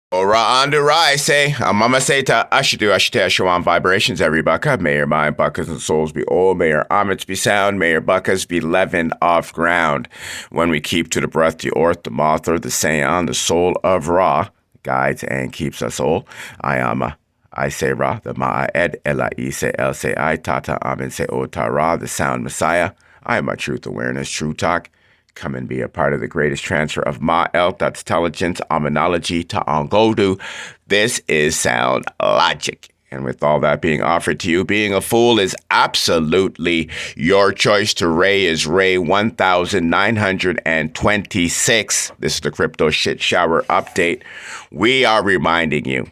Ora on the rise, say, Mama say to Ashidu Ashite Ashawan vibrations, every bucka. May your mind, buckas, and souls be old. May your omits be sound. May your buckas be leavened off ground. When we keep to the breath, the orth, the mothra, the sayon, the soul of Ra guides and keeps us whole. I am I say Ra, the Ma'ed, Ela say El say I, Tata Amen say Otara, the sound Messiah. I am a truth awareness, true talk. Come and be a part of the greatest transfer of Ma'el, that's intelligence, Aminology to Ongodu. This is sound logic. And with all that being offered to you, being a fool is absolutely your choice. To Ray is Ray 1926. This is the Crypto Shit Shower update. We are reminding you,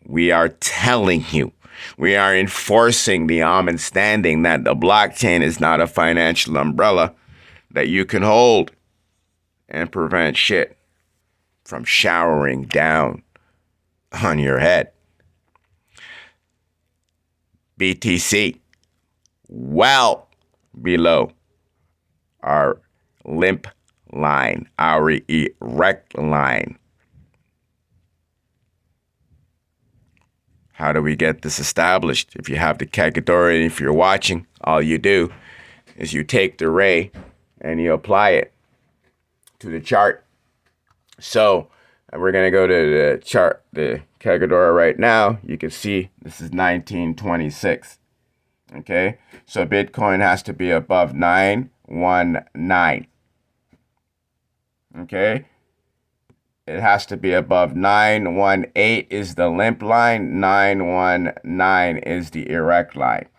we are telling you, we are enforcing the understanding that the blockchain is not a financial umbrella that you can hold and prevent shit from showering down on your head. BTC, well below our limp line, our erect line. How do we get this established? If you have the Kagodora and if you're watching, all you do is you take the ray and you apply it to the chart. So we're going to go to the chart, the Kagodora right now. You can see this is 1926. Okay, so Bitcoin has to be above 919. Okay, it has to be above 918 is the limp line, 919 is the erect line.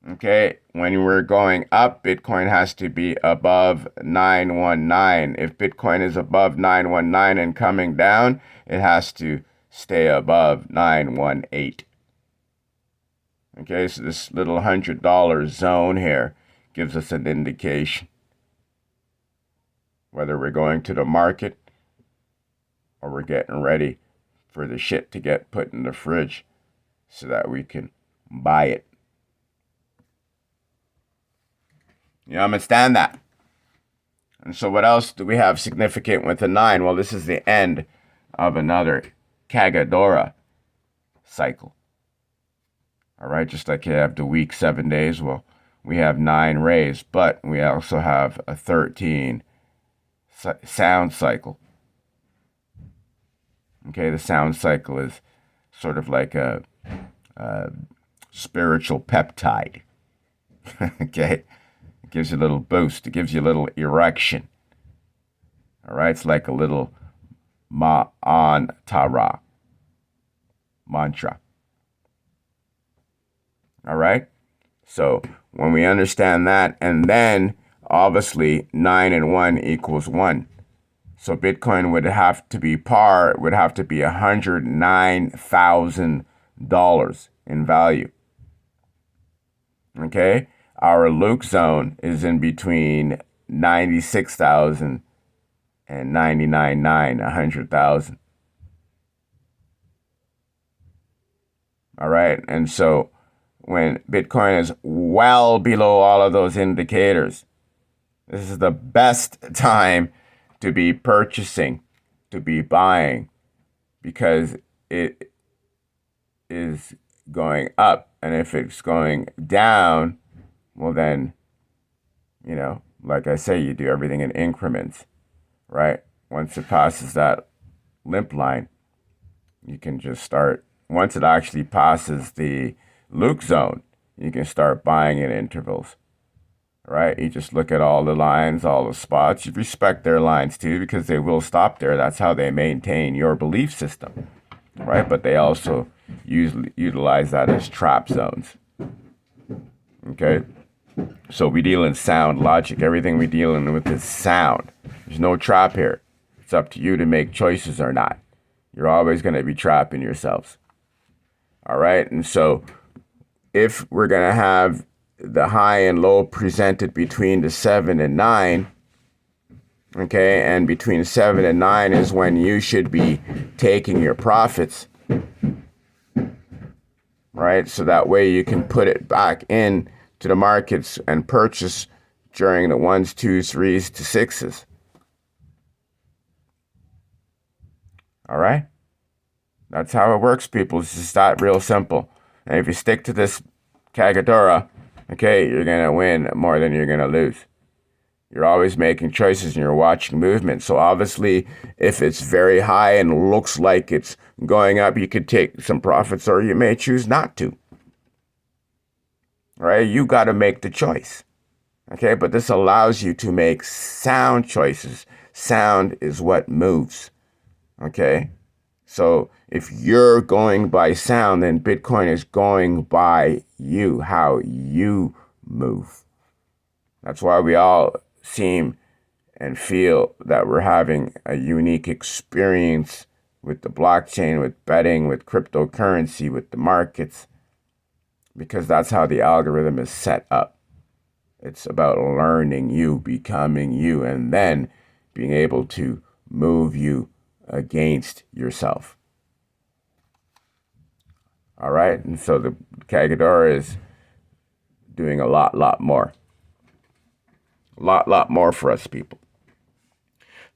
Okay, when we're going up, Bitcoin has to be above 919. If Bitcoin is above 919 and coming down, it has to stay above 918. Okay, so this little $100 zone here gives us an indication whether we're going to the market or we're getting ready for the shit to get put in the fridge so that we can buy it. You understand that? And so what else do we have significant with the 9? Well, this is the end of another Kagodora cycle. All right, just like you have the week, 7 days. Well, we have 9 rays, but we also have a 13 sound cycle. Okay, the sound cycle is sort of like a spiritual peptide. Okay? It gives you a little boost. It gives you a little erection. All right? It's like a little ma'antara mantra. All right? So when we understand that, and then obviously 9 and 1 equals 1. So Bitcoin would have to be par, it would have to be $109,000 in value. Okay? Our Luke zone is in between 96,000 and 99,900, 100,000. All right. And so when Bitcoin is well below all of those indicators, this is the best time to be purchasing, to be buying, because it is going up. And if it's going down, well, then, you know, like I say, you do everything in increments, right? Once it passes that limp line, you can just start. Once it actually passes the Luke zone, you can start buying in intervals, right? You just look at all the lines, all the spots. You respect their lines too, because they will stop there. That's how they maintain your belief system, right? But they also utilize that as trap zones. Okay? So we deal in sound logic. Everything we deal in with is sound. There's no trap here. It's up to you to make choices or not. You're always going to be trapping yourselves. All right? And so if we're going to have the high and low presented between the 7 and 9, okay, and between 7 and 9 is when you should be taking your profits, right? So that way you can put it back in to the markets and purchase during the 1s, 2s, 3s to 6s. All right? That's how it works, people. It's just that real simple. And if you stick to this Kagodora, okay, you're going to win more than you're going to lose. You're always making choices and you're watching movement. So obviously, if it's very high and looks like it's going up, you could take some profits or you may choose not to. All right? You got to make the choice. Okay? But this allows you to make sound choices. Sound is what moves. Okay? So if you're going by sound, then Bitcoin is going by you, how you move. That's why we all seem and feel that we're having a unique experience with the blockchain, with betting, with cryptocurrency, with the markets, because that's how the algorithm is set up. It's about learning you, becoming you, and then being able to move you against yourself. All right? And so the Kagodora is doing a lot more. A lot more for us people.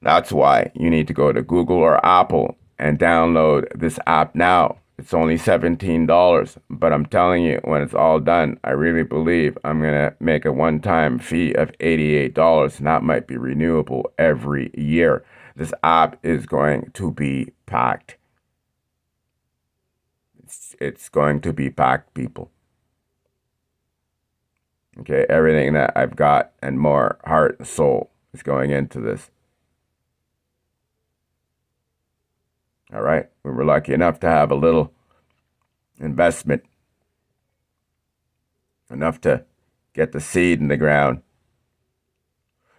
That's why you need to go to Google or Apple and download this app now. It's only $17, but I'm telling you, when it's all done, I really believe I'm going to make a one-time fee of $88, and that might be renewable every year. This app is going to be packed. It's going to be packed, people. Okay, everything that I've got and more, heart and soul, is going into this. All right, we were lucky enough to have a little investment, enough to get the seed in the ground.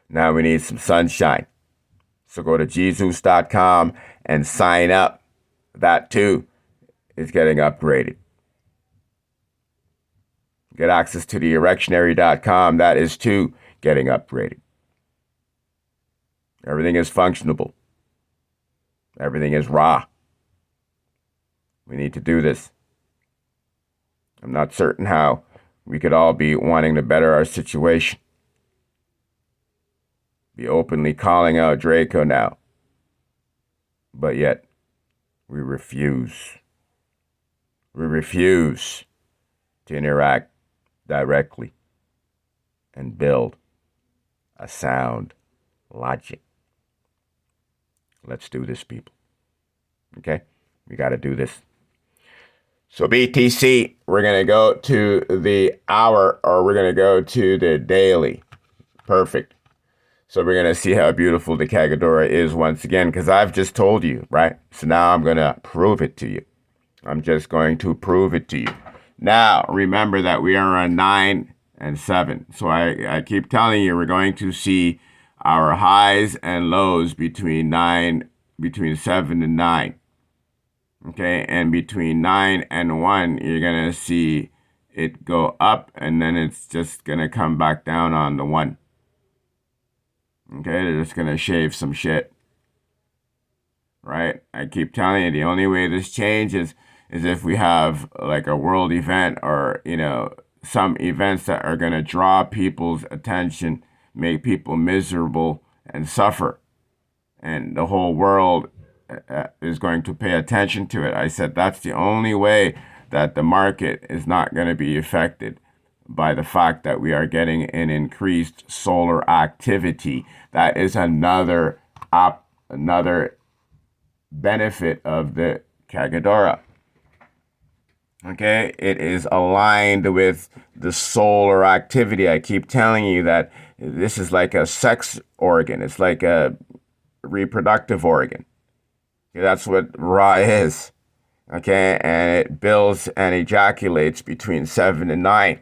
Now we need some sunshine. So go to Jesus.com and sign up. That too is getting upgraded. Get access to the erectionary.com. That is too getting upgraded. Everything is functionable. Everything is raw. We need to do this. I'm not certain how we could all be wanting to better our situation. Be openly calling out Draco now. But yet, we refuse. We refuse to interact directly and build a sound logic. Let's do this, people. Okay? We got to do this. So BTC, we're going to go to the hour, or we're going to go to the daily. Perfect. So we're going to see how beautiful the Kagodora is once again, because I've just told you, right? So now I'm going to prove it to you. I'm just going to prove it to you. Now, remember that we are on 9 and 7. So I keep telling you, we're going to see our highs and lows between 7 and 9. Okay, and between 9 and 1, you're going to see it go up, and then it's just going to come back down on the 1. Okay, they're just going to shave some shit. Right? I keep telling you, the only way this changes is if we have like a world event or, some events that are going to draw people's attention, make people miserable and suffer. And the whole world is going to pay attention to it. I said that's the only way that the market is not going to be affected by the fact that we are getting an increased solar activity. That is another benefit of the Kagodora. Okay, it is aligned with the solar activity. I keep telling you that this is like a sex organ. It's like a reproductive organ. Okay, that's what Ra is. Okay, and it builds and ejaculates between 7 and 9.